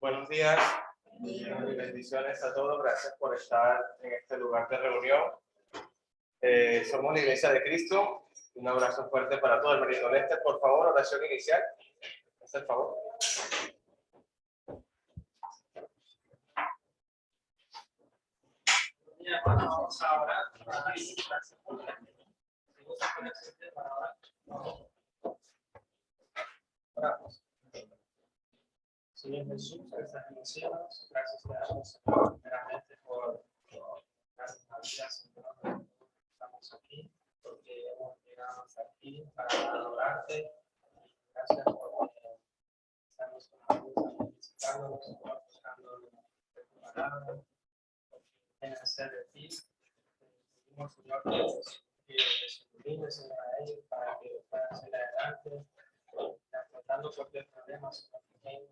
Buenos días y bendiciones a todos. Gracias por estar en este lugar de reunión. Somos la Iglesia de Cristo. Un abrazo fuerte para todo el hermanito Lester. Por favor, oración inicial. Haz el favor. Vamos a orar. Oramos. Señor Jesús, que estás en los cielos, gracias te damos, Señor, primeramente por gracias a Dios, Señor, estamos aquí, porque hemos llegado hasta aquí para adorarte. Gracias porque estamos con la luz, visitándonos, buscando tu palabra, en hacer de ti. Pedimos, Señor, que les ilumines, Señor, a ellos para que puedan seguir adelante, afrontando cualquier problema, Señor, pequeño.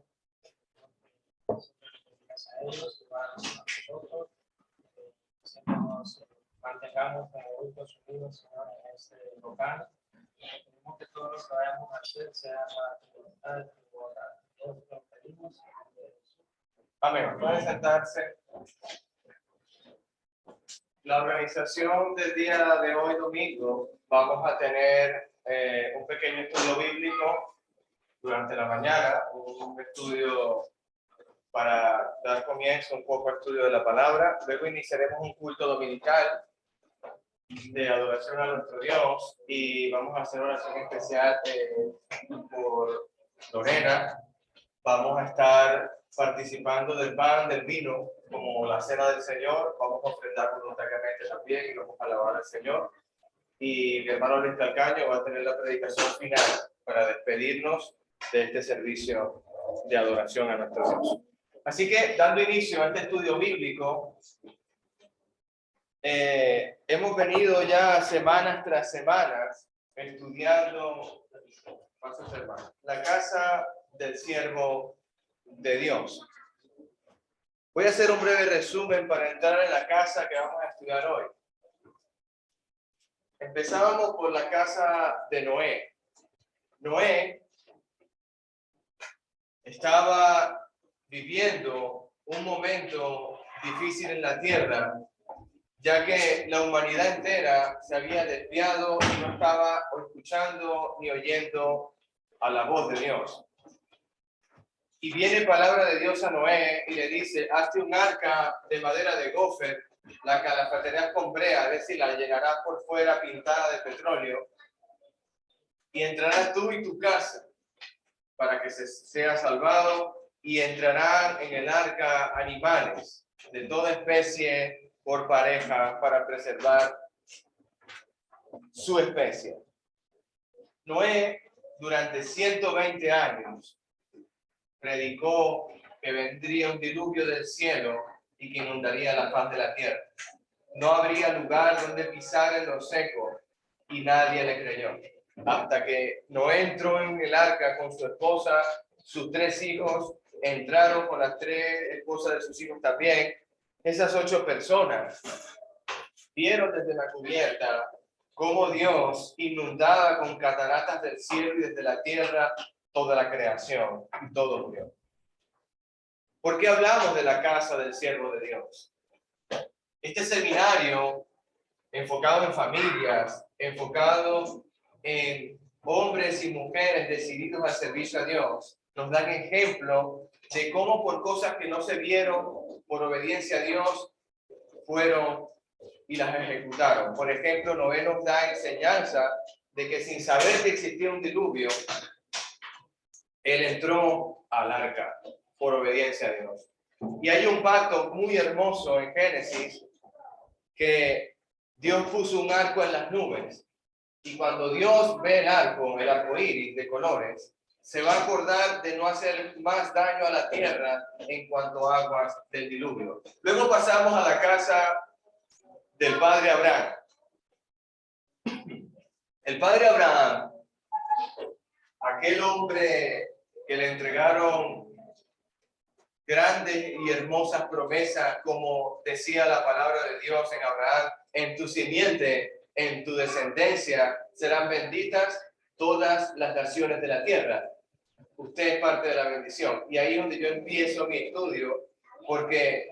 A ellos, que van a nosotros, siempre nos mantengamos como adultos unidos, Señor, en este local. Pedimos que todo lo que vayamos a hacer sea para tu voluntad y tu voluntad. Todos lo pedimos. Amén. Pueden sentarse. La organización del día de hoy, domingo, vamos a tener un pequeño estudio bíblico durante la mañana, un estudio para dar comienzo un poco al estudio de la palabra. Luego iniciaremos un culto dominical de adoración a nuestro Dios y vamos a hacer oración especial por Lorena. Vamos a estar participando del pan, del vino, como la cena del Señor. Vamos a ofrendar voluntariamente también y vamos a alabar al Señor. Y mi hermano Luis Calcaño va a tener la predicación final para despedirnos de este servicio de adoración a nuestro Dios. Así que, dando inicio a este estudio bíblico, hemos venido ya semanas tras semanas estudiando la casa del siervo de Dios. Voy a hacer un breve resumen para entrar en la casa que vamos a estudiar hoy. Empezábamos por la casa de Noé. Noé estaba viviendo un momento difícil en la tierra, ya que la humanidad entera se había desviado y no estaba escuchando ni oyendo a la voz de Dios. Y viene palabra de Dios a Noé y le dice: hazte un arca de madera de gofer, la calafatearás con brea, es decir, la llenarás por fuera pintada de petróleo, y entrarás tú y tu casa para que sea salvado, y entrarán en el arca animales de toda especie por pareja para preservar su especie. Noé, durante 120 años, predicó que vendría un diluvio del cielo y que inundaría la faz de la tierra. No habría lugar donde pisar en lo seco, y nadie le creyó. Hasta que Noé entró en el arca con su esposa, sus 3 hijos, entraron con las 3 esposas de sus hijos también. Esas 8 personas vieron desde la cubierta cómo Dios inundaba con cataratas del cielo y desde la tierra toda la creación, y todo murió. ¿Por qué hablamos de la casa del siervo de Dios? Este seminario, enfocado en familias, enfocado en hombres y mujeres decididos al servicio a Dios, nos dan ejemplo de cómo por cosas que no se vieron, por obediencia a Dios, fueron y las ejecutaron. Por ejemplo, Noé nos da enseñanza de que sin saber que existía un diluvio, él entró al arca por obediencia a Dios. Y hay un pacto muy hermoso en Génesis, que Dios puso un arco en las nubes, y cuando Dios ve el arco iris de colores, se va a acordar de no hacer más daño a la tierra en cuanto a aguas del diluvio. Luego pasamos a la casa del padre Abraham. El padre Abraham, aquel hombre que le entregaron grandes y hermosas promesas, como decía la palabra de Dios en Abraham: en tu simiente, en tu descendencia serán benditas todas las naciones de la tierra. usted es parte de la bendición. Y ahí es donde yo empiezo mi estudio, porque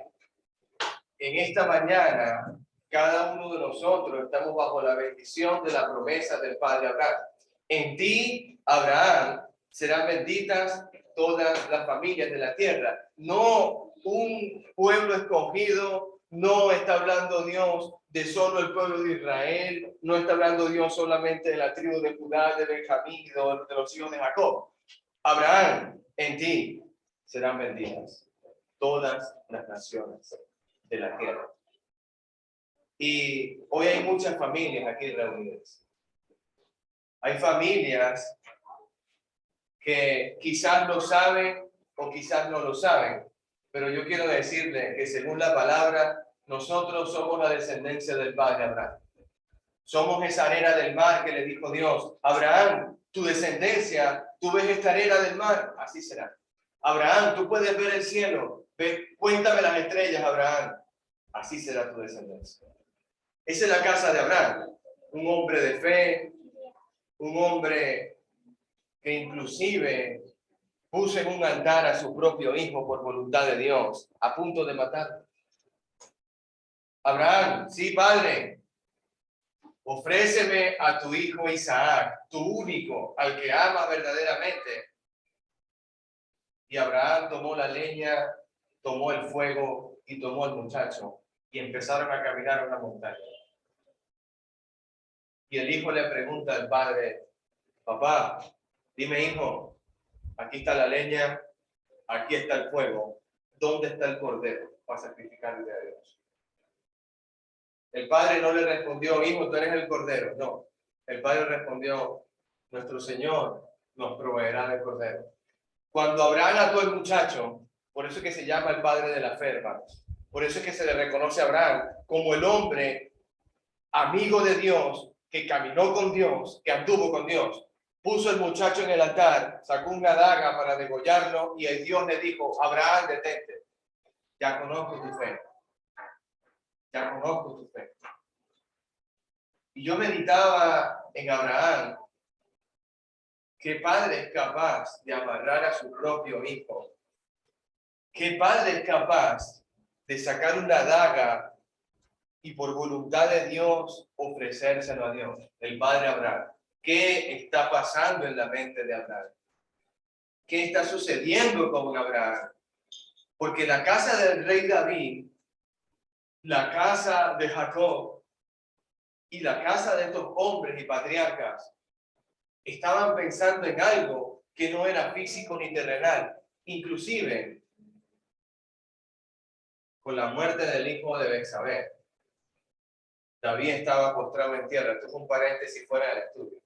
en esta mañana cada uno de nosotros estamos bajo la bendición de la promesa del Padre Abraham. En ti, Abraham, serán benditas todas las familias de la tierra. No un pueblo escogido, no está hablando Dios de solo el pueblo de Israel, no está hablando Dios solamente de la tribu de Judá, de Benjamín, de los hijos de Jacob. Abraham, en ti serán benditas todas las naciones de la tierra. Y hoy hay muchas familias aquí reunidas. Hay familias que quizás lo saben o quizás no lo saben, pero yo quiero decirle que según la palabra, nosotros somos la descendencia del Padre Abraham. Somos esa arena del mar que le dijo Dios, Abraham, tu descendencia, tú ves esta arena del mar, así será. Abraham, tú puedes ver el cielo, cuéntame las estrellas, Abraham, así será tu descendencia. Esa es la casa de Abraham, un hombre de fe, un hombre que inclusive puso en un altar a su propio hijo por voluntad de Dios, a punto de matarlo. Abraham, sí, padre, ofréceme a tu hijo Isaac, tu único, al que ama verdaderamente. Y Abraham tomó la leña, tomó el fuego y tomó el muchacho y empezaron a caminar a una montaña. Y el hijo le pregunta al padre, papá, dime hijo, aquí está la leña, aquí está el fuego, ¿dónde está el cordero para sacrificarle a Dios? El padre no le respondió, hijo, tú eres el cordero. No, el padre respondió, nuestro Señor nos proveerá del cordero. Cuando Abraham ató al muchacho, por eso es que se llama el padre de la fe, hermanos. Por eso es que se le reconoce a Abraham como el hombre amigo de Dios, que caminó con Dios, que anduvo con Dios. Puso el muchacho en el altar, sacó una daga para degollarlo y el Dios le dijo, Abraham, detente. Ya conozco tu fe. Ya conozco tu fe. Y yo meditaba en Abraham. ¿Qué padre es capaz de amarrar a su propio hijo? ¿Qué padre es capaz de sacar una daga y por voluntad de Dios ofrecérselo a Dios? El padre Abraham. ¿Qué está pasando en la mente de Abraham? ¿Qué está sucediendo con Abraham? Porque la casa del rey David, la casa de Jacob y la casa de estos hombres y patriarcas estaban pensando en algo que no era físico ni terrenal. Inclusive, con la muerte del hijo de Betsabé, David estaba postrado en tierra. Esto es un paréntesis fuera del estudio.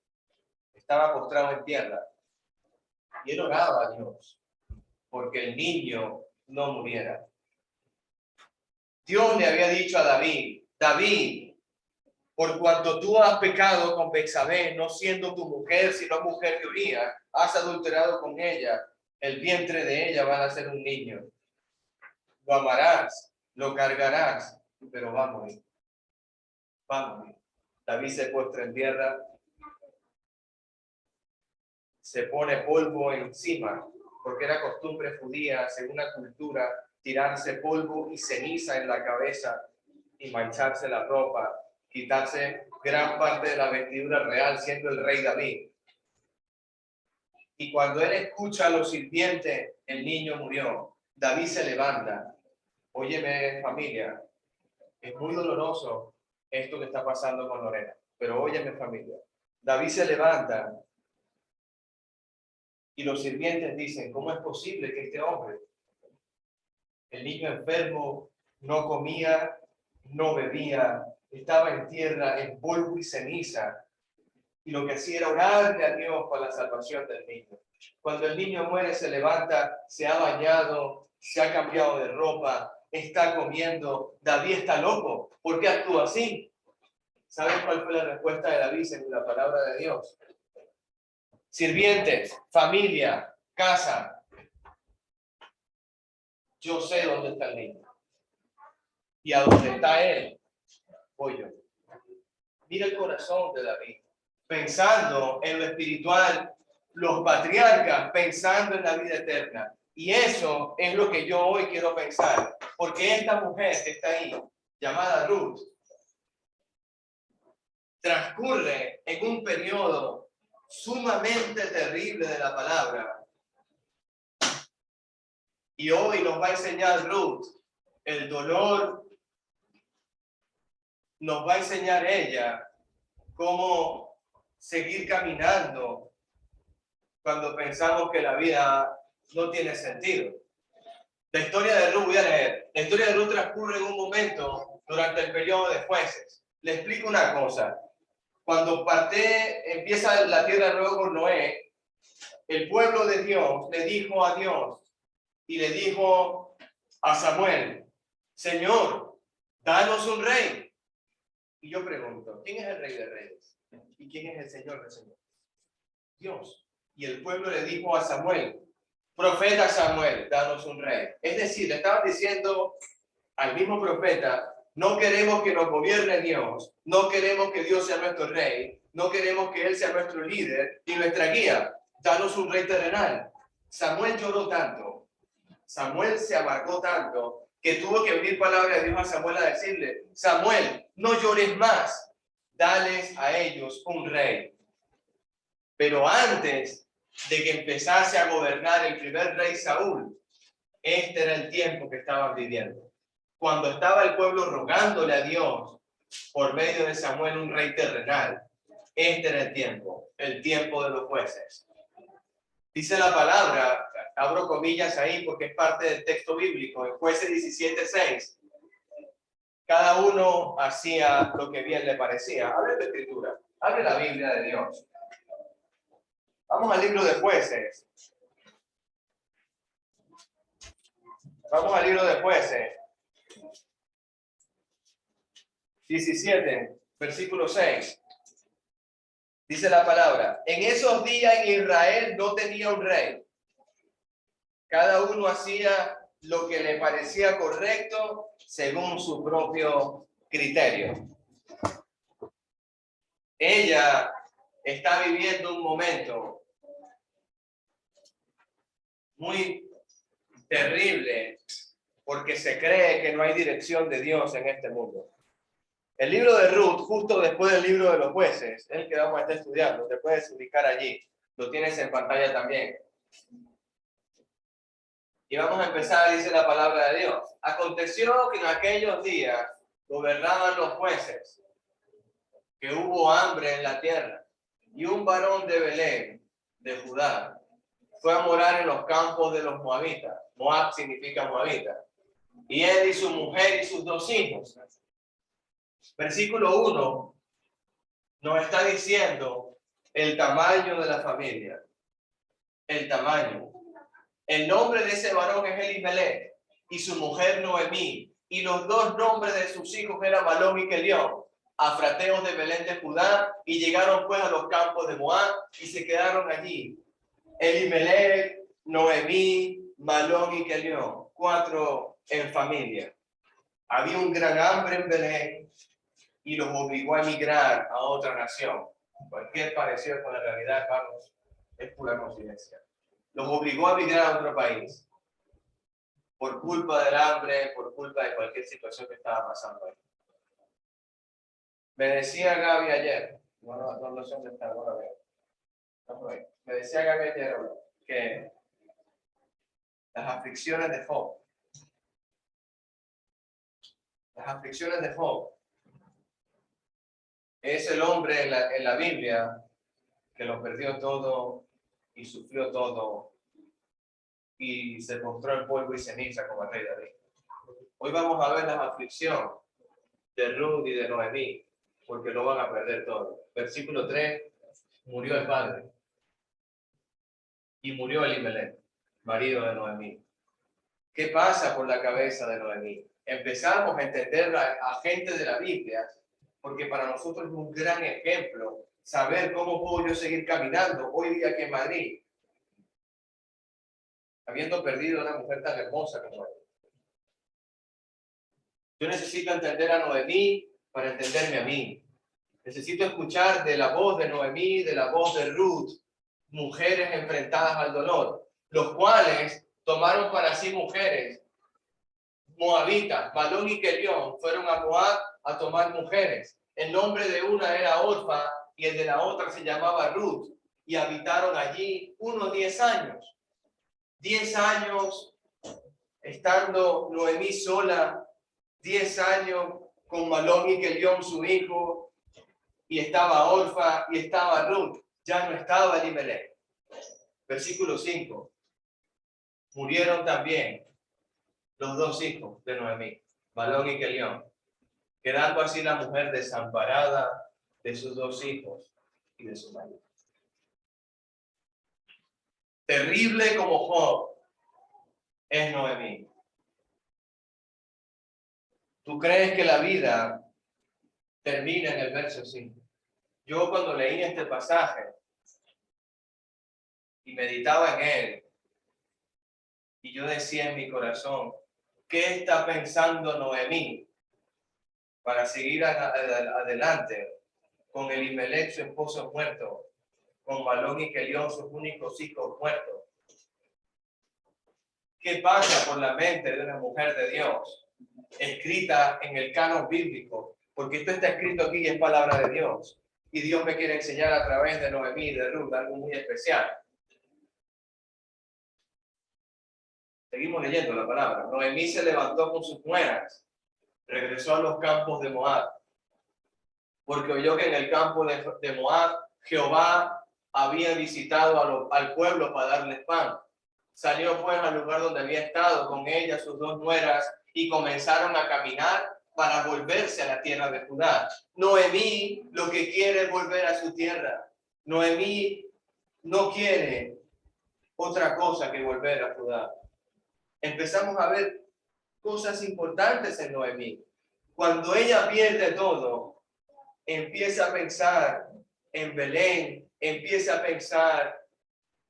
Estaba postrado en tierra. Y él oraba a Dios porque el niño no muriera. Dios le había dicho a David, David, por cuanto tú has pecado con Betsabé, no siendo tu mujer, sino mujer de Urías, has adulterado con ella, el vientre de ella va a ser un niño. Lo amarás, lo cargarás, pero va a morir. Va a morir. David se postra en tierra, se pone polvo encima, porque era costumbre judía, según la cultura, tirarse polvo y ceniza en la cabeza y mancharse la ropa, quitarse gran parte de la vestidura real, siendo el rey David. Y cuando él escucha a los sirvientes, el niño murió. David se levanta. Óyeme, familia, es muy doloroso esto que está pasando con Lorena, pero óyeme, familia. David se levanta y los sirvientes dicen, ¿cómo es posible que este hombre, el niño enfermo, no comía, no bebía, estaba en tierra, en polvo y ceniza, y lo que hacía era orarle a Dios para la salvación del niño? Cuando el niño muere, se levanta, se ha bañado, se ha cambiado de ropa, está comiendo. David está loco. ¿Por qué actúa así? ¿Saben cuál fue la respuesta de David según la palabra de Dios? Sirvientes, familia, casa. Yo sé dónde está el niño. Y a dónde está él, voy yo. Mira el corazón de David. Pensando en lo espiritual, los patriarcas pensando en la vida eterna. Y eso es lo que yo hoy quiero pensar, porque esta mujer que está ahí, llamada Ruth, transcurre en un periodo sumamente terrible de la palabra. Y hoy nos va a enseñar Ruth el dolor, nos va a enseñar ella cómo seguir caminando cuando pensamos que la vida no tiene sentido. La historia de Ruth, voy a leer. La historia de Ruth transcurre en un momento durante el periodo de jueces. Le explico una cosa. Cuando empieza la tierra nueva con Noé, el pueblo de Dios le dijo a Dios y le dijo a Samuel, Señor, danos un rey. Y yo pregunto, ¿quién es el rey de reyes? ¿Y quién es el señor de señores? Dios. Y el pueblo le dijo a Samuel, profeta Samuel, danos un rey. Es decir, le estaban diciendo al mismo profeta, no queremos que nos gobierne Dios, no queremos que Dios sea nuestro rey, no queremos que Él sea nuestro líder y nuestra guía. Danos un rey terrenal. Samuel lloró tanto, Samuel se amargó tanto, que tuvo que venir palabra de Dios a Samuel a decirle, Samuel, no llores más, dales a ellos un rey. Pero antes de que empezase a gobernar el primer rey Saúl, este era el tiempo que estaban viviendo. Cuando estaba el pueblo rogándole a Dios por medio de Samuel un rey terrenal, este era el tiempo de los jueces. Dice la palabra, abro comillas ahí porque es parte del texto bíblico, en Jueces 17:6. Cada uno hacía lo que bien le parecía. Abre la escritura, abre la Biblia de Dios. Vamos al libro de Jueces. Vamos al libro de Jueces. 17, versículo 6. Dice la palabra, en esos días en Israel no tenía un rey. Cada uno hacía lo que le parecía correcto según su propio criterio. Ella está viviendo un momento muy terrible porque se cree que no hay dirección de Dios en este mundo. El libro de Ruth, justo después del libro de los jueces, es el que vamos a estar estudiando, te puedes ubicar allí, lo tienes en pantalla también. Y vamos a empezar, dice la palabra de Dios. Aconteció que en aquellos días gobernaban los jueces, que hubo hambre en la tierra, y un varón de Belén, de Judá, fue a morar en los campos de los moabitas. Moab significa moabita. Y él y su mujer y sus 2 hijos. Versículo 1 nos está diciendo el tamaño de la familia. El tamaño. El nombre de ese varón es Elimelech y su mujer Noemí. Y los 2 nombres de sus hijos eran Malón y Kelión, afrateos de Belén de Judá, y llegaron pues a los campos de Moab y se quedaron allí. Elimelech, Noemí, Malón y Kelión, 4 en familia. Había un gran hambre en Belén y los obligó a emigrar a otra nación. Cualquier parecido con la realidad, hermanos, es pura coincidencia. Los obligó a emigrar a otro país por culpa del hambre, por culpa de cualquier situación que estaba pasando ahí. Me decía Gaby ayer, no sé dónde está, no la veo. Me decía Gaby ayer que las aflicciones de Job, es el hombre en la Biblia que lo perdió todo y sufrió todo y se mostró en polvo y ceniza como el rey David. Hoy vamos a ver las aflicciones de Ruth y de Noemí, porque lo van a perder todo. Versículo 3, murió el padre y murió Elimelech, marido de Noemí. ¿Qué pasa por la cabeza de Noemí? Empezamos a entender a gente de la Biblia, porque para nosotros es un gran ejemplo saber cómo puedo yo seguir caminando hoy día aquí en Madrid, habiendo perdido a una mujer tan hermosa como ella. Yo necesito entender a Noemí para entenderme a mí. Necesito escuchar de la voz de Noemí, de la voz de Ruth, mujeres enfrentadas al dolor, los cuales tomaron para sí mujeres moabitas. Malón y Kelión fueron a Moab a tomar mujeres. El nombre de una era Orfa y el de la otra se llamaba Ruth, y habitaron allí unos 10 años. 10 años estando Noemí sola, 10 años con Malón y Kelión su hijo, y estaba Orfa y estaba Ruth, ya no estaba Elimelech. Versículo 5. Murieron también los dos hijos de Noemí, Malón y Kelión, quedando así la mujer desamparada de sus dos hijos y de su marido. Terrible como Job es Noemí. ¿Tú crees que la vida termina en el verso 5? Yo cuando leí este pasaje y meditaba en él, y yo decía en mi corazón, ¿qué está pensando Noemí para seguir adelante con Elimelech, su esposo muerto, con Malón y Kelión, sus únicos hijos muertos? ¿Qué pasa por la mente de una mujer de Dios escrita en el canon bíblico? Porque esto está escrito aquí y es palabra de Dios. Y Dios me quiere enseñar a través de Noemí y de Ruth algo muy especial. Seguimos leyendo la palabra. Noemí se levantó con sus nueras, regresó a los campos de Moab, porque oyó que en el campo de Moab Jehová había visitado al pueblo para darles pan. Salió pues al lugar donde había estado con ella, sus dos nueras, y comenzaron a caminar para volverse a la tierra de Judá. Noemí lo que quiere es volver a su tierra. Noemí no quiere otra cosa que volver a Judá. Empezamos a ver cosas importantes en Noemí. Cuando ella pierde todo, empieza a pensar en Belén, empieza a pensar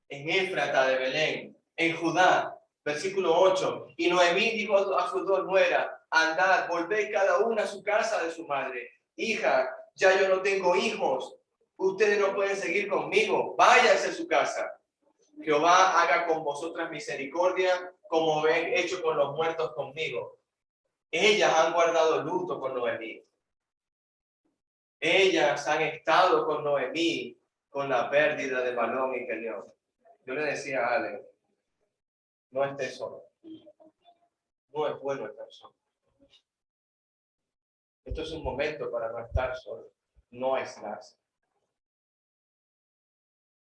en Éfrata de Belén, en Judá. Versículo 8. Y Noemí dijo a sus dos nueras: andad, volvéis cada una a su casa de su madre. Hija, ya yo no tengo hijos, ustedes no pueden seguir conmigo, váyanse a su casa. Jehová haga con vosotras misericordia, como ven hecho con los muertos conmigo. Ellas han guardado luto con Noemí. Ellas han estado con Noemí con la pérdida de Malón y Kelión. Yo le decía a Ale, no estés solo. No es bueno estar solo. Esto es un momento para no estar solo, no aislarse.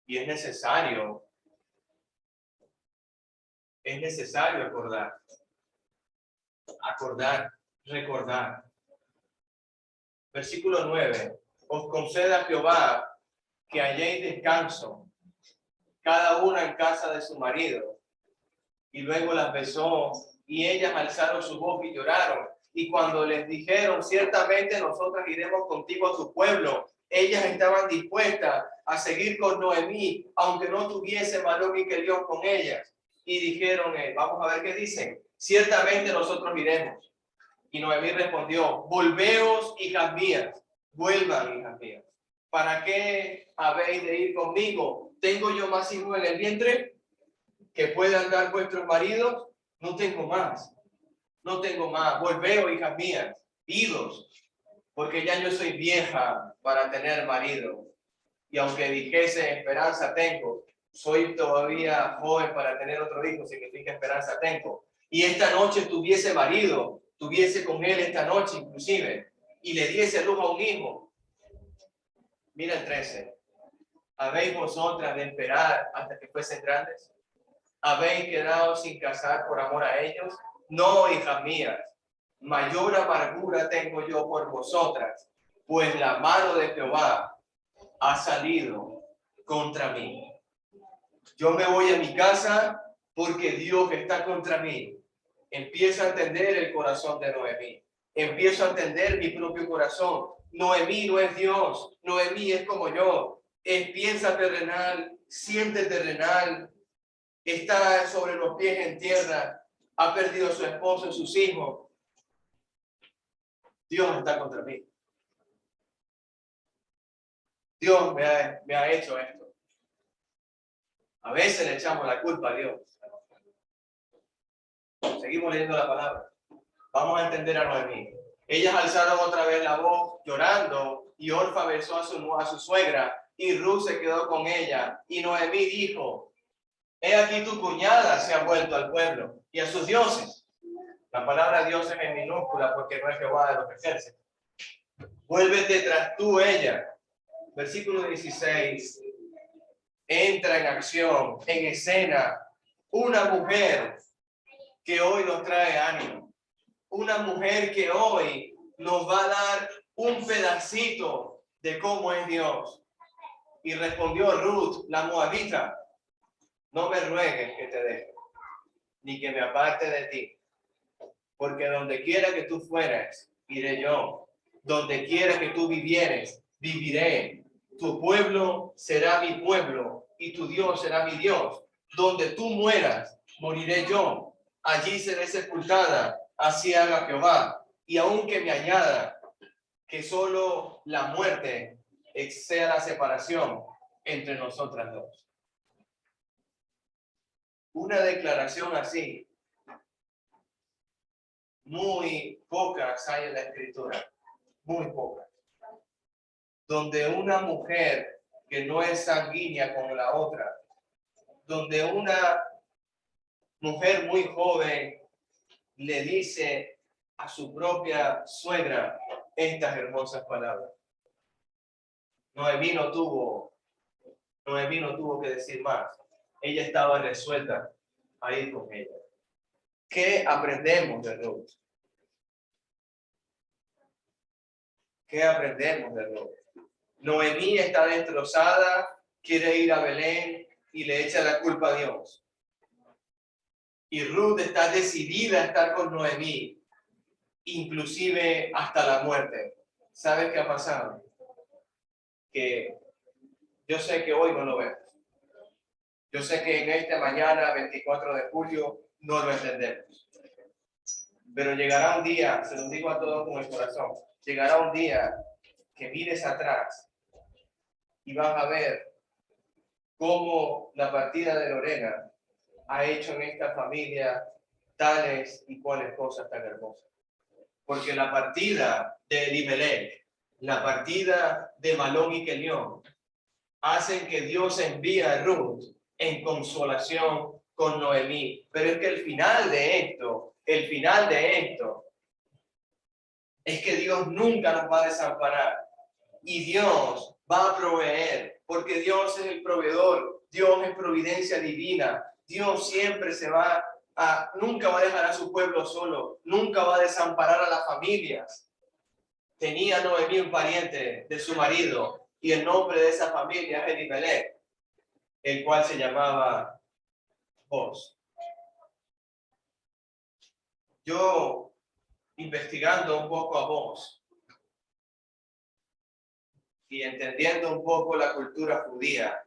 Y es necesario recordar. Versículo 9. Os conceda Jehová que halléis descanso, cada una en casa de su marido. Y luego las besó, y ellas alzaron su voz y lloraron. Y cuando les dijeron, ciertamente nosotras iremos contigo a tu pueblo, ellas estaban dispuestas a seguir con Noemí, aunque no tuviese Malón y Kelión con ellas. Y dijeron, vamos a ver qué dicen, ciertamente nosotros iremos. Y Noemí respondió, volveos, hijas mías, vuelvan, hijas mías. ¿Para qué habéis de ir conmigo? ¿Tengo yo más hijos en el vientre que puedan dar vuestros maridos? No tengo más. Volveos, hijas mías, idos, porque ya yo soy vieja para tener marido. Y aunque dijese esperanza tengo, soy todavía joven para tener otro hijo, significa esperanza tengo. Y esta noche tuviese marido, tuviese con él esta noche inclusive, y le diese luz a un hijo. Mira el 13. ¿Habéis vosotras de esperar hasta que fuesen grandes? ¿Habéis quedado sin casar por amor a ellos? No, hijas mías, mayor amargura tengo yo por vosotras, pues la mano de Jehová ha salido contra mí. Yo me voy a mi casa porque Dios está contra mí. Empiezo a entender el corazón de Noemí. Empiezo a entender mi propio corazón. Noemí no es Dios. Noemí es como yo. Piensa terrenal, siente terrenal, está sobre los pies en tierra, ha perdido a su esposo y sus hijos. Dios está contra mí. Dios me ha hecho esto. A veces le echamos la culpa a Dios. Seguimos leyendo la palabra. Vamos a entender a Noemí. Ellas alzaron otra vez la voz llorando y Orfa besó a su suegra y Ruth se quedó con ella. Y Noemí dijo, he aquí tu cuñada se ha vuelto al pueblo y a sus dioses. La palabra Dios es en minúscula porque no es Jehová de los ejércitos. Vuélvete tras tú ella. Versículo 16. Entra en acción, en escena, una mujer que hoy nos trae ánimo. Una mujer que hoy nos va a dar un pedacito de cómo es Dios. Y respondió Ruth, la moabita, no me ruegues que te deje, ni que me aparte de ti, porque donde quiera que tú fueras, iré yo. Donde quiera que tú vivieres, viviré. Tu pueblo será mi pueblo y tu Dios será mi Dios. Donde tú mueras, moriré yo. Allí seré sepultada, así haga Jehová. Y aunque me añada que solo la muerte sea la separación entre nosotras dos. Una declaración así, muy pocas hay en la Escritura, muy pocas. Donde una mujer que no es sanguínea con la otra, donde una mujer muy joven le dice a su propia suegra estas hermosas palabras. Noemí no tuvo que decir más. Ella estaba resuelta a ir con ella. ¿Qué aprendemos de Ruth? ¿Qué aprendemos de Ruth? Noemí está destrozada, quiere ir a Belén y le echa la culpa a Dios. Y Ruth está decidida a estar con Noemí, inclusive hasta la muerte. ¿Sabes qué ha pasado? Que yo sé que hoy no lo vemos. Yo sé que en esta mañana, 24 de julio, no lo entendemos. Pero llegará un día, se lo digo a todos con el corazón, llegará un día que mires atrás y vas a ver cómo la partida de Lorena ha hecho en esta familia tales y cuales cosas tan hermosas. Porque la partida de Elimelech, la partida de Malón y Kelión, hacen que Dios envíe a Ruth en consolación con Noemí. Pero es que el final de esto es que Dios nunca nos va a desamparar y Dios va a proveer, porque Dios es el proveedor, Dios es providencia divina, Dios siempre nunca va a dejar a su pueblo solo, nunca va a desamparar a las familias. Tenía Noemí un pariente de su marido y el nombre de esa familia es Elimelech, el cual se llamaba Boaz. Yo, investigando un poco a Boaz y entendiendo un poco la cultura judía,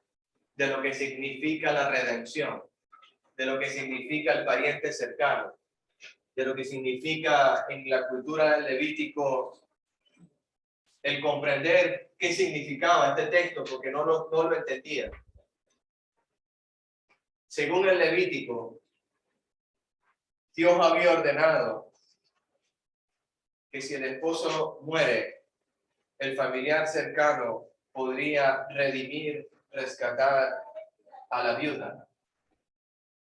de lo que significa la redención, de lo que significa el pariente cercano, de lo que significa en la cultura del Levítico el comprender qué significaba este texto, porque no lo entendía. Según el Levítico, Dios había ordenado que si el esposo muere, el familiar cercano podría redimir, rescatar a la viuda,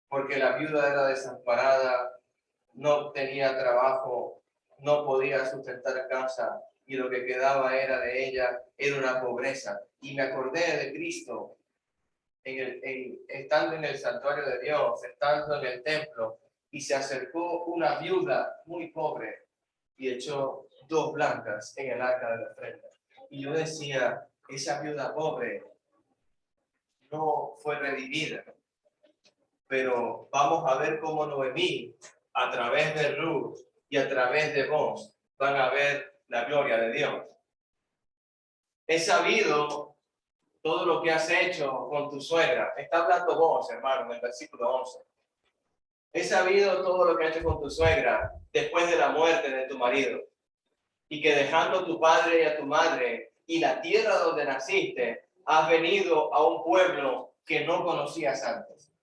porque la viuda era desamparada, no tenía trabajo, no podía sustentar casa y lo que quedaba era de ella, era una pobreza. Y me acordé de Cristo estando en el santuario de Dios, estando en el templo, y se acercó una viuda muy pobre y echó 2 blancas en el arca de la ofrenda. Y yo decía, esa viuda pobre no fue redimida. Pero vamos a ver cómo Noemí, a través de Ruth y a través de Boaz, van a ver la gloria de Dios. He sabido todo lo que has hecho con tu suegra. Está hablando Boaz, hermano, en el versículo 11. He sabido todo lo que has hecho con tu suegra después de la muerte de tu marido. Y que dejando a tu padre y a tu madre y la tierra donde naciste, has venido a un pueblo que no conocías antes.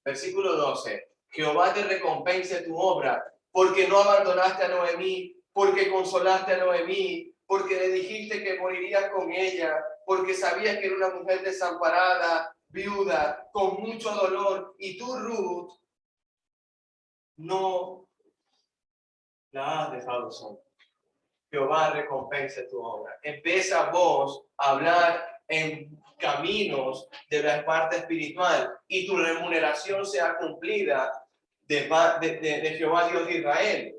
Versículo 12. Jehová te recompense tu obra, porque no abandonaste a Noemí, porque consolaste a Noemí, porque le dijiste que morirías con ella, porque sabías que era una mujer desamparada, viuda, con mucho dolor, y tú, Ruth, no la has dejado sola. Jehová recompense tu obra. Empieza vos a hablar en caminos de la parte espiritual y tu remuneración sea cumplida de Jehová Dios de Israel.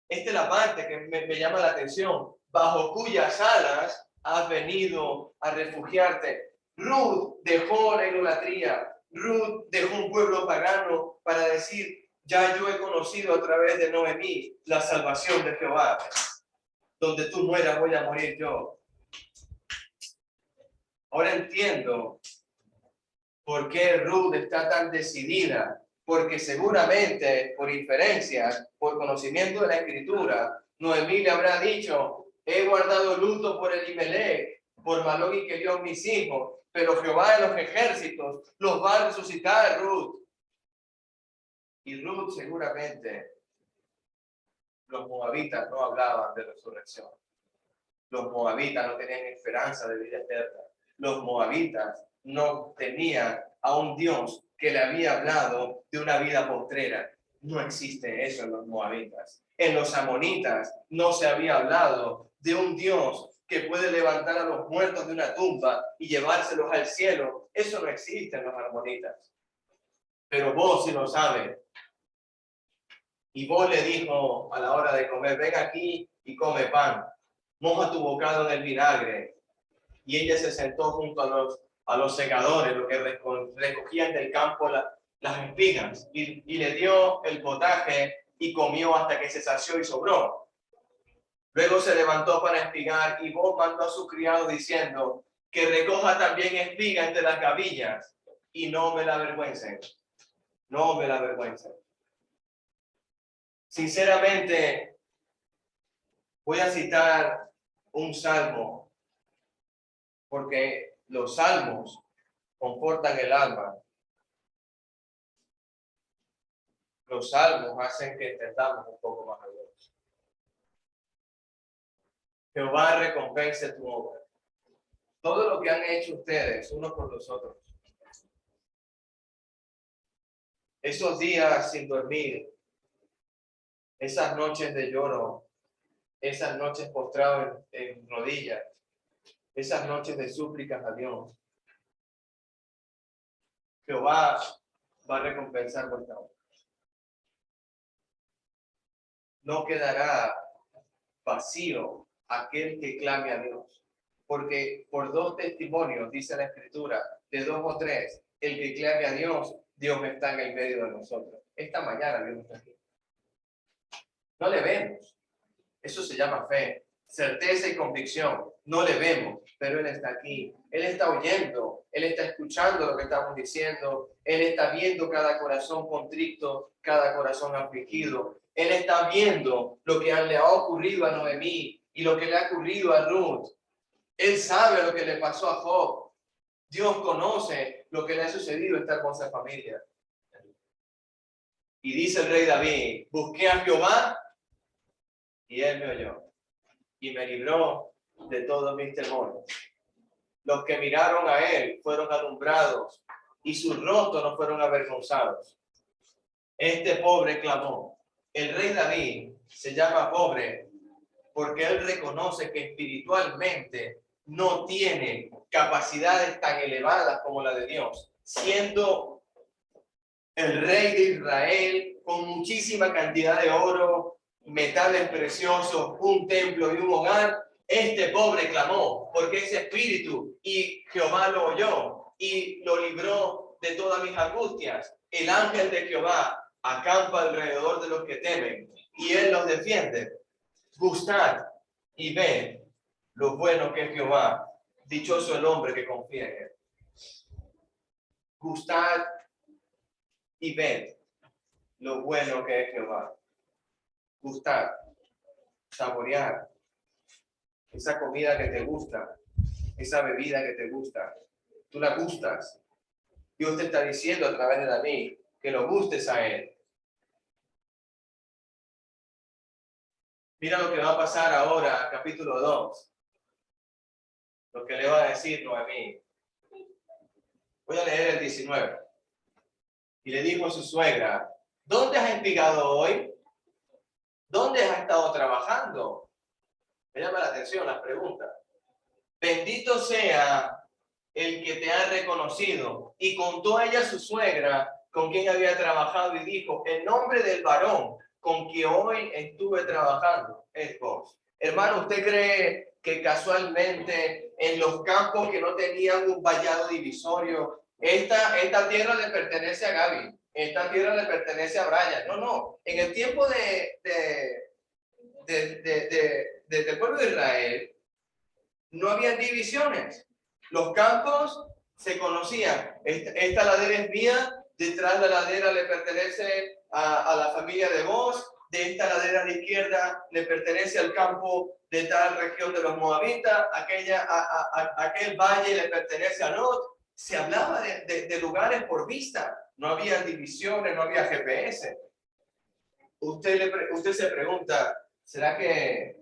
Esta es la parte que me llama la atención. Bajo cuyas alas has venido a refugiarte. Ruth dejó la idolatría. Ruth dejó un pueblo pagano para decir, ya yo he conocido a través de Noemí la salvación de Jehová. Donde tú mueras voy a morir yo. Ahora entiendo por qué Ruth está tan decidida. Porque seguramente, por inferencias, por conocimiento de la Escritura, Noemí le habrá dicho, he guardado luto por Elimelech, por Malón y Kelión mis hijos, pero Jehová de los ejércitos los va a resucitar, Ruth. Y Ruth seguramente, los moabitas no hablaban de resurrección. Los moabitas no tenían esperanza de vida eterna. Los moabitas no tenían a un Dios que le había hablado de una vida postrera. No existe eso en los moabitas. En los amonitas no se había hablado de un Dios que puede levantar a los muertos de una tumba y llevárselos al cielo. Eso no existe en los amonitas. Pero vos sí lo sabes. Y vos le dijo a la hora de comer, ven aquí y come pan. Moja tu bocado en el vinagre. Y ella se sentó junto a los segadores, los que recogían del campo las espigas, y le dio el potaje y comió hasta que se sació y sobró. Luego se levantó para espigar y vos mandó a su criado diciendo que recoja también espiga entre las gavillas y no me la avergüencen. No me la avergüencen. Sinceramente, voy a citar un salmo porque los salmos confortan el alma. Los salmos hacen que entendamos un poco más a Dios. Jehová recompense tu obra. Todo lo que han hecho ustedes unos por los otros. Esos días sin dormir, esas noches de lloro, esas noches postrados en rodillas, esas noches de súplicas a Dios. Jehová va a recompensar vuestra obra. No quedará vacío aquel que clame a Dios. Porque por 2 testimonios, dice la Escritura, de 2 o 3, el que clame a Dios, Dios está en el medio de nosotros. Esta mañana Dios está aquí. No le vemos. Eso se llama fe, certeza y convicción. No le vemos, pero Él está aquí. Él está oyendo, Él está escuchando lo que estamos diciendo. Él está viendo cada corazón contrito, cada corazón afligido. Él está viendo lo que le ha ocurrido a Noemí y lo que le ha ocurrido a Ruth. Él sabe lo que le pasó a Job. Dios conoce lo que le ha sucedido a esta hermosa familia. Y dice el rey David, busqué a Jehová y él me oyó y me libró de todos mis temores. Los que miraron a él fueron alumbrados y sus rostros no fueron avergonzados. Este pobre clamó. El rey David se llama pobre porque él reconoce que espiritualmente no tiene capacidades tan elevadas como la de Dios, siendo el rey de Israel con muchísima cantidad de oro, metales preciosos, un templo y un hogar. Este pobre clamó porque es espíritu y Jehová lo oyó y lo libró de todas mis angustias. El ángel de Jehová acampa alrededor de los que temen y él los defiende. Gustad y ved lo bueno que es Jehová. Dichoso el hombre que confía en él. Gustad y ved lo bueno que es Jehová. Gustar, saborear esa comida que te gusta, esa bebida que te gusta, tú la gustas. Dios te está diciendo a través de David que lo gustes a él. Mira lo que va a pasar ahora, capítulo 2. Lo que le va a decir Noemí. Voy a leer el 19. Y le dijo a su suegra, ¿dónde has espigado hoy? ¿Dónde has estado trabajando? Me llama la atención las preguntas. Bendito sea el que te ha reconocido. Y contó a ella su suegra con quien había trabajado y dijo, en nombre del varón con quien hoy estuve trabajando es vos. Hermano, ¿usted cree que casualmente en los campos que no tenían un vallado divisorio, esta tierra le pertenece a Gaby, esta tierra le pertenece a Brian? No. En el tiempo del pueblo de Israel no había divisiones. Los campos se conocían. Esta ladera es mía, detrás de la ladera le pertenece a la familia de Boz, de esta ladera de izquierda le pertenece al campo de tal región de los moabitas, aquel valle le pertenece a Lot. Se hablaba de lugares por vista, no había divisiones, no había GPS. Usted se pregunta, ¿será que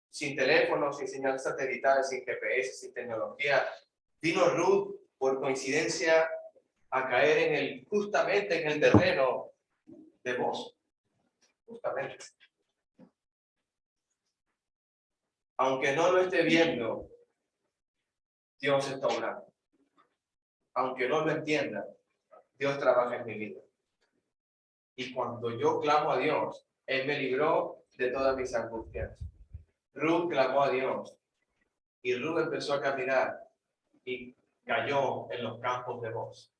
sin teléfono, sin señal satelital, sin GPS, sin tecnología, vino Ruth por coincidencia a caer justamente en el terreno de Boz? Justamente. Aunque no lo esté viendo, Dios está obrando. Aunque no lo entienda, Dios trabaja en mi vida. Y cuando yo clamo a Dios, Él me libró de todas mis angustias. Ruth clamó a Dios y Ruth empezó a caminar y cayó en los campos de Boz.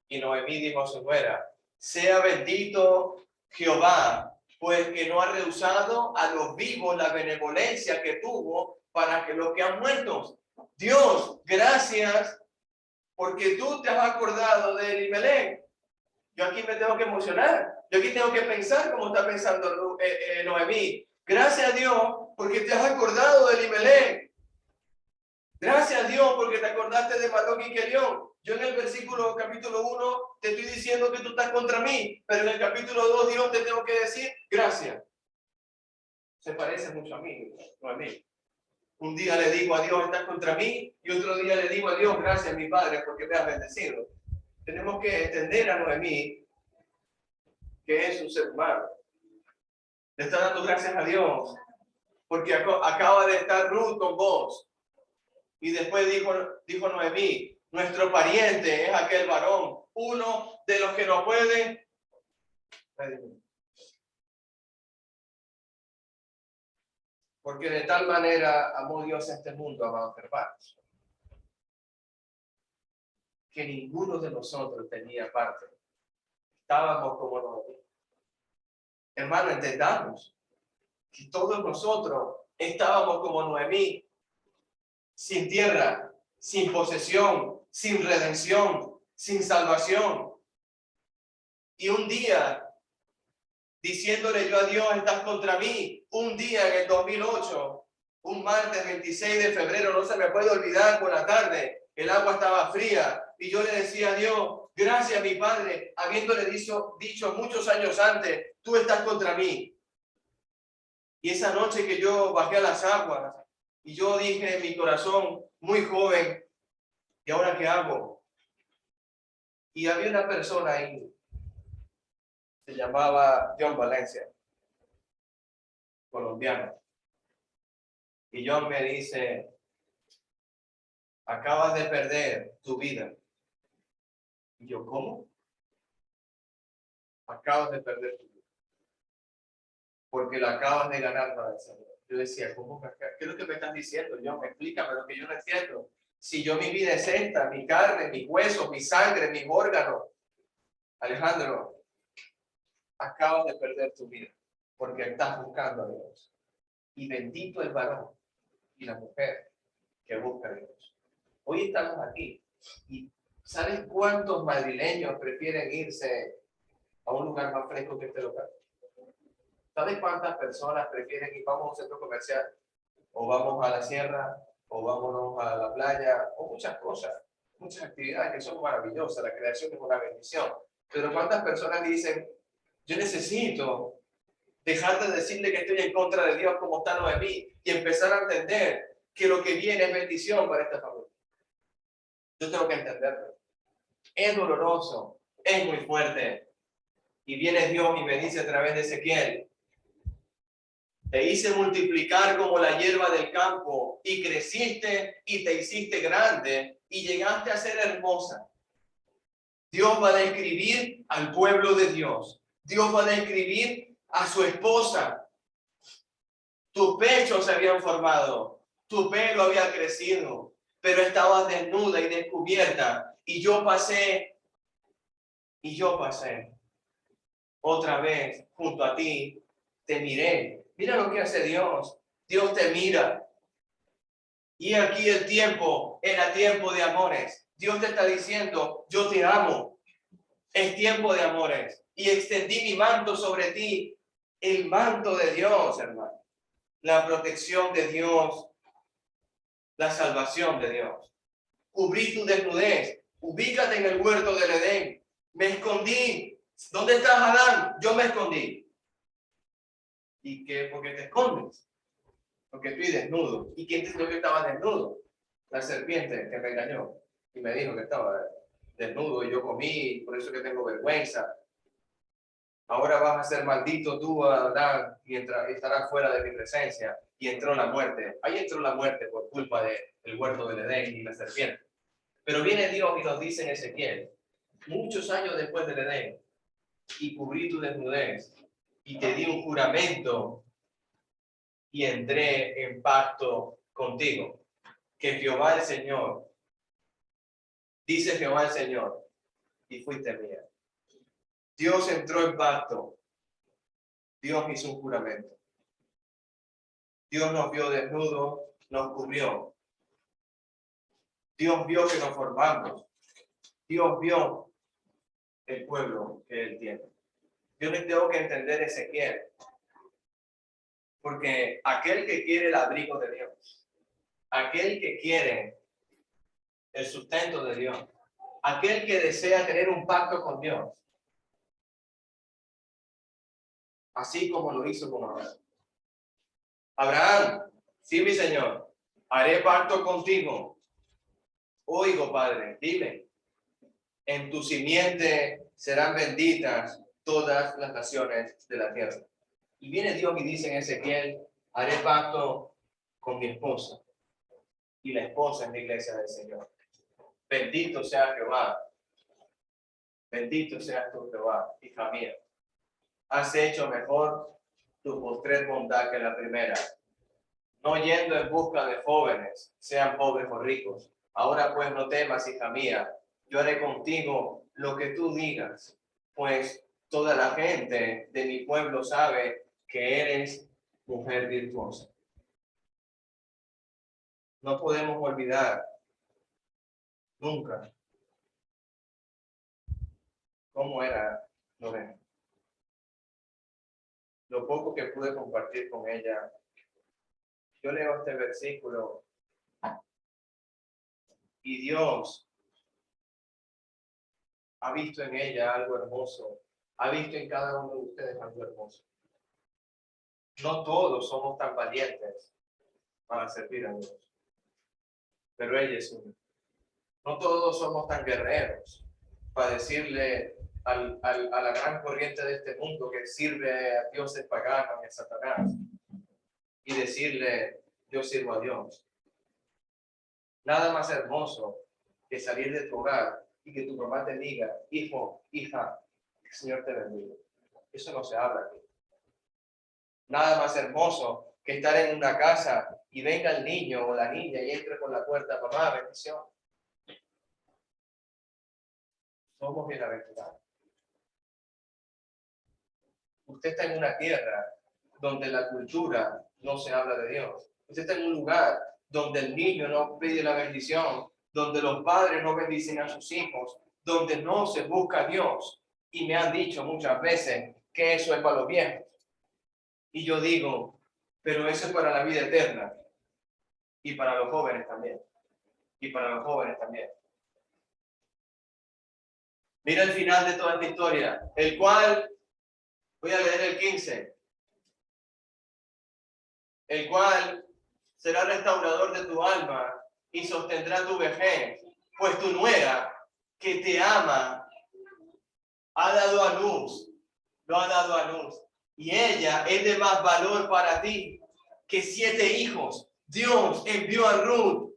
Y Noemí dijo a su nuera, sea bendito Jehová, pues que no ha rehusado a los vivos la benevolencia que tuvo para que los que han muerto. Dios, gracias porque tú te has acordado de Elimelech. Yo aquí me tengo que emocionar. Yo aquí tengo que pensar como está pensando Noemí. Gracias a Dios porque te has acordado de Elimelech. Gracias a Dios porque te acordaste de Maloc y Kelión. Yo en el versículo capítulo 1 te estoy diciendo que tú estás contra mí, pero en el capítulo 2 Dios te tengo que decir gracias. Se parece mucho a mí, no a mí. Un día le digo a Dios, estás contra mí, y otro día le digo a Dios, gracias mi Padre porque me has bendecido. Tenemos que entender a Noemí que es un ser humano. Le está dando gracias a Dios porque acaba de estar Ruth con vos. Y después dijo Noemí, nuestro pariente es aquel varón, uno de los que no puede. Porque de tal manera amó Dios a este mundo, amados hermanos, que ninguno de nosotros tenía parte. Estábamos como Noemí. Hermano, entendamos que todos nosotros estábamos como Noemí, sin tierra, sin posesión, sin redención, sin salvación. Y un día, diciéndole yo a Dios, estás contra mí, un día en el 2008, un martes 26 de febrero, no se me puede olvidar, por la tarde, el agua estaba fría, y yo le decía a Dios, gracias mi Padre, habiéndole dicho muchos años antes, tú estás contra mí. Y esa noche que yo bajé a las aguas, y yo dije en mi corazón, muy joven, ¿y ahora qué hago? Y había una persona ahí, se llamaba John Valencia, colombiano. Y John me dice, acabas de perder tu vida. Y yo, ¿cómo? Acabas de perder tu vida. Porque la acabas de ganar para el Señor. Yo decía, ¿cómo? ¿Qué es lo que me estás diciendo, John? Explícame lo que yo no entiendo. Si yo mi vida es esta, mi carne, mis huesos, mi sangre, mis órganos. Alejandro, acabas de perder tu vida porque estás buscando a Dios. Y bendito el varón y la mujer que busca a Dios. Hoy estamos aquí y ¿sabes cuántos madrileños prefieren irse a un lugar más fresco que este lugar? ¿Sabes cuántas personas prefieren ir, vamos a un centro comercial o vamos a la sierra o vámonos a la playa, o muchas cosas, muchas actividades que son maravillosas, la creación es una bendición. Pero ¿cuántas personas dicen, yo necesito dejar de decirle que estoy en contra de Dios como está Noemí y empezar a entender que lo que viene es bendición para esta familia? Yo tengo que entenderlo. Es doloroso, es muy fuerte. Y viene Dios y me dice a través de Ezequiel, te hice multiplicar como la hierba del campo y creciste y te hiciste grande y llegaste a ser hermosa. Dios va a describir al pueblo de Dios. Dios va a describir a su esposa. Tus pechos se habían formado, tu pelo había crecido, pero estabas desnuda y descubierta. Y yo pasé otra vez junto a ti, te miré. Mira lo que hace Dios. Dios te mira. Y aquí el tiempo era tiempo de amores. Dios te está diciendo, yo te amo. Es tiempo de amores. Y extendí mi manto sobre ti. El manto de Dios, hermano. La protección de Dios. La salvación de Dios. Cubrí tu desnudez. Ubícate en el huerto del Edén. Me escondí. ¿Dónde estás, Adán? Yo me escondí. ¿Y qué? ¿Por qué te escondes? Porque estoy desnudo. ¿Y quién te dijo que estaba desnudo? La serpiente que me engañó y me dijo que estaba desnudo y yo comí, por eso que tengo vergüenza. Ahora vas a ser maldito tú, Adán, y estarás fuera de mi presencia. Y entró la muerte. Ahí entró la muerte por culpa del huerto del Edén y la serpiente. Pero viene Dios y nos dice en Ezequiel, muchos años después del Edén, y cubrí tu desnudez, y te di un juramento, y entré en pacto contigo. Que Jehová el Señor, dice Jehová el Señor, y fuiste mía. Dios entró en pacto. Dios hizo un juramento. Dios nos vio desnudos, nos cubrió. Dios vio que nos formamos. Dios vio el pueblo que Él tiene. Yo le tengo que entender Ezequiel. Porque aquel que quiere el abrigo de Dios, aquel que quiere el sustento de Dios, aquel que desea tener un pacto con Dios, así como lo hizo con Abraham. Abraham, sí, mi Señor, haré pacto contigo. Oigo, Padre, dime, en tu simiente serán benditas todas las naciones de la tierra. Y viene Dios y dice en Ezequiel, haré pacto con mi esposa. Y la esposa es la iglesia del Señor. Bendito sea Jehová. Bendito seas tú, Jehová, hija mía. Has hecho mejor tu postrer bondad que la primera. No yendo en busca de jóvenes, sean pobres o ricos. Ahora pues no temas, hija mía. Yo haré contigo lo que tú digas, pues toda la gente de mi pueblo sabe que eres mujer virtuosa. No podemos olvidar nunca cómo era Lorena. Lo poco que pude compartir con ella, yo leo este versículo y Dios ha visto en ella algo hermoso, ha visto en cada uno de ustedes algo hermoso. No todos somos tan valientes para servir a Dios, pero ella es una. No todos somos tan guerreros para decirle a la gran corriente de este mundo que sirve a dioses paganos y a Satanás y decirle, yo sirvo a Dios. Nada más hermoso que salir de tu hogar y que tu mamá te diga, hijo, hija, que el Señor te bendiga. Eso no se habla aquí. Nada más hermoso que estar en una casa y venga el niño o la niña y entre por la puerta, mamá, bendición. Somos bienaventurados. Usted está en una tierra donde la cultura no se habla de Dios. Usted está en un lugar donde el niño no pide la bendición, donde los padres no bendicen a sus hijos, donde no se busca a Dios. Y me han dicho muchas veces que eso es para los viejos. Y yo digo, pero eso es para la vida eterna. Y para los jóvenes también. Y para los jóvenes también. Mira el final de toda esta historia, el cual, voy a leer el 15, el cual será restaurador de tu alma y sostendrá tu vejez, pues tu nuera, que te ama, ha dado a luz, lo ha dado a luz, y ella es de más valor para ti que 7 hijos. Dios envió a Ruth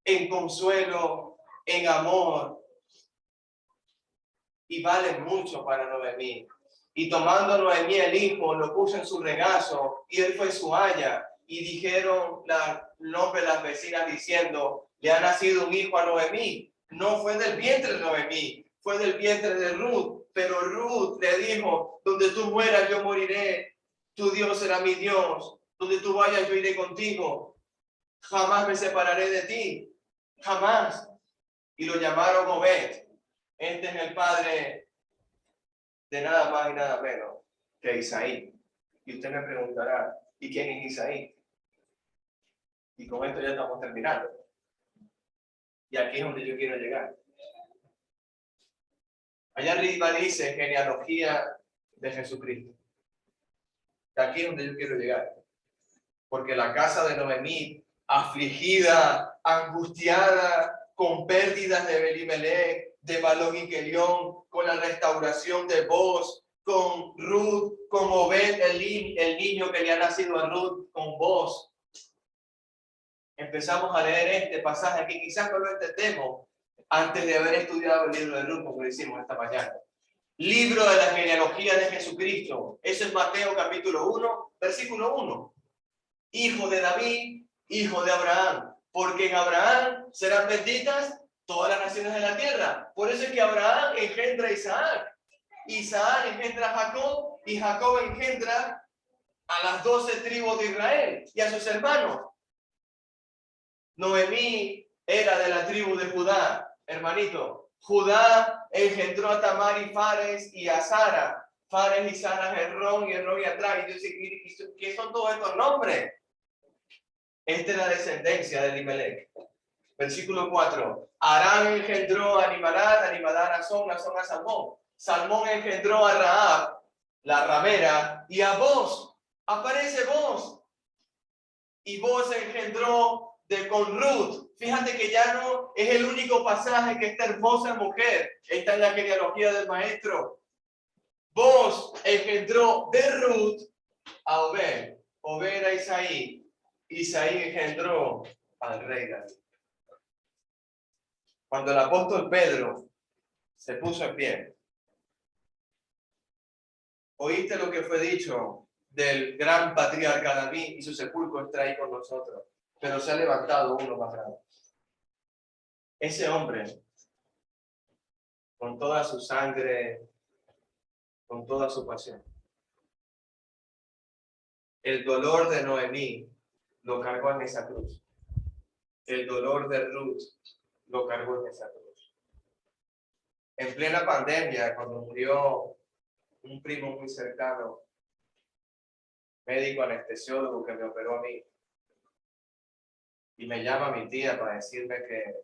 en consuelo, en amor, y vale mucho para Noemí. Y tomando Noemí el hijo, lo puso en su regazo, y él fue su haya. Y dijeron las vecinas diciendo, le ha nacido un hijo a Noemí. No fue del vientre de Noemí, fue del vientre de Ruth. Pero Ruth le dijo, donde tú mueras yo moriré, tu Dios será mi Dios, donde tú vayas yo iré contigo, jamás me separaré de ti, jamás. Y lo llamaron Obed. Este es el padre de nada más y nada menos que Isaí. Y usted me preguntará, ¿y quién es Isaí? Y con esto ya estamos terminando. Y aquí es donde yo quiero llegar. Allá arriba dice genealogía de Jesucristo. Y aquí es donde yo quiero llegar. Porque la casa de Noemí, afligida, angustiada, con pérdidas de Elimelech, de Malón y Kelión, con la restauración de Boaz, con Ruth, con Obed, el niño que le ha nacido a Ruth, con Boaz. Empezamos a leer este pasaje que quizás no lo entendemos antes de haber estudiado el libro de Ruth, como lo hicimos esta mañana. Libro de la genealogía de Jesucristo. Eso es Mateo capítulo 1, versículo 1. Hijo de David, hijo de Abraham, porque en Abraham serán benditas todas las naciones de la tierra. Por eso es que Abraham engendra a Isaac, Isaac engendra a Jacob, y Jacob engendra a las 12 tribus de Israel y a sus hermanos. Noemí era de la tribu de Judá, hermanito. Judá engendró a Tamar y Fares y a Sara. Fares y Sara, Herrón y Atrás. Y yo sé, ¿qué son todos estos nombres? Esta es la descendencia de Elimelech. Versículo 4. Arán engendró a Animadad, Animadad a Nazón, Nazón a Salmón. Salmón engendró a Rahab, la ramera, y a Boaz. Aparece Boaz. Y Boaz engendró con Ruth. Fíjate que ya no es el único pasaje que esta hermosa mujer está en la genealogía del maestro. Boaz engendró de Ruth a Obed, Obed a Isaí, Isaí engendró al rey David. Cuando el apóstol Pedro se puso en pie, oíste lo que fue dicho del gran patriarca David, y su sepulcro está ahí con nosotros, pero se ha levantado uno más grande. Ese hombre, con toda su sangre, con toda su pasión, el dolor de Noemí lo cargó en esa cruz. El dolor de Ruth lo cargó en esa cruz. En plena pandemia, cuando murió un primo muy cercano, médico anestesiólogo que me operó a mí, y me llama mi tía para decirme que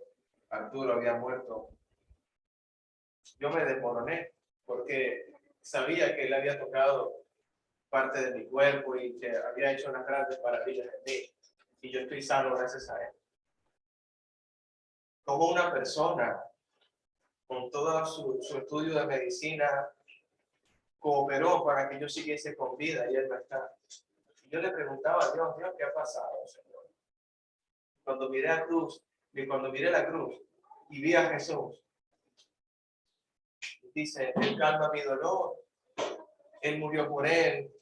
Arturo había muerto, yo me desmoroné porque sabía que él había tocado parte de mi cuerpo y que había hecho unas grandes maravillas en mí, y yo estoy sano gracias a él. Como una persona con todo su estudio de medicina cooperó para que yo siguiese con vida y él no está. Y yo le preguntaba a Dios, ¿qué ha pasado, Señor? Cuando miré la cruz y vi a Jesús, dice, él calma mi dolor, él murió por él.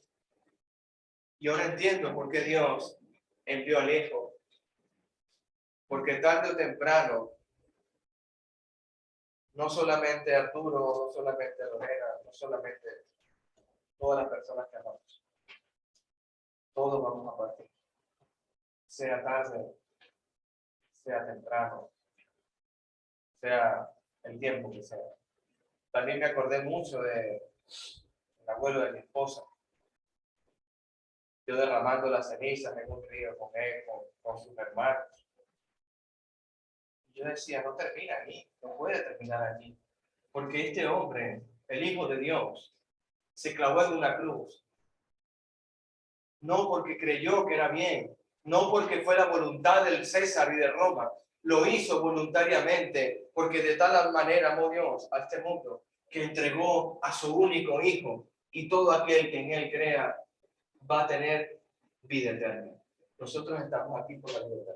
Y ahora entiendo por qué Dios envió al Hijo. Porque tarde o temprano, no solamente Arturo, no solamente Lorena, no solamente todas las personas que amamos, todos vamos a partir. Sea tarde, sea temprano, sea el tiempo que sea. También me acordé mucho del abuelo de mi esposa. Yo derramando las cenizas en un río con él, con con sus hermanos. Yo decía, no termina aquí, no puede terminar aquí, porque este hombre, el Hijo de Dios, se clavó en una cruz, no porque creyó que era bien, no porque fue la voluntad del César y de Roma, lo hizo voluntariamente, porque de tal manera amó Dios a este mundo, que entregó a su único Hijo, y todo aquel que en él crea va a tener vida eterna. Nosotros estamos aquí por la libertad.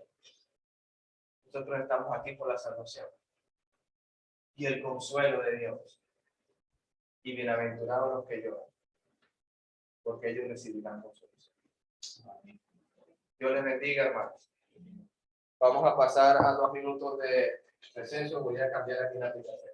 Nosotros estamos aquí por la salvación y el consuelo de Dios. Y bienaventurados los que lloran, porque ellos recibirán consolación. Dios les bendiga, hermanos. Vamos a pasar a 2 minutos de receso. Voy a cambiar aquí la aplicación.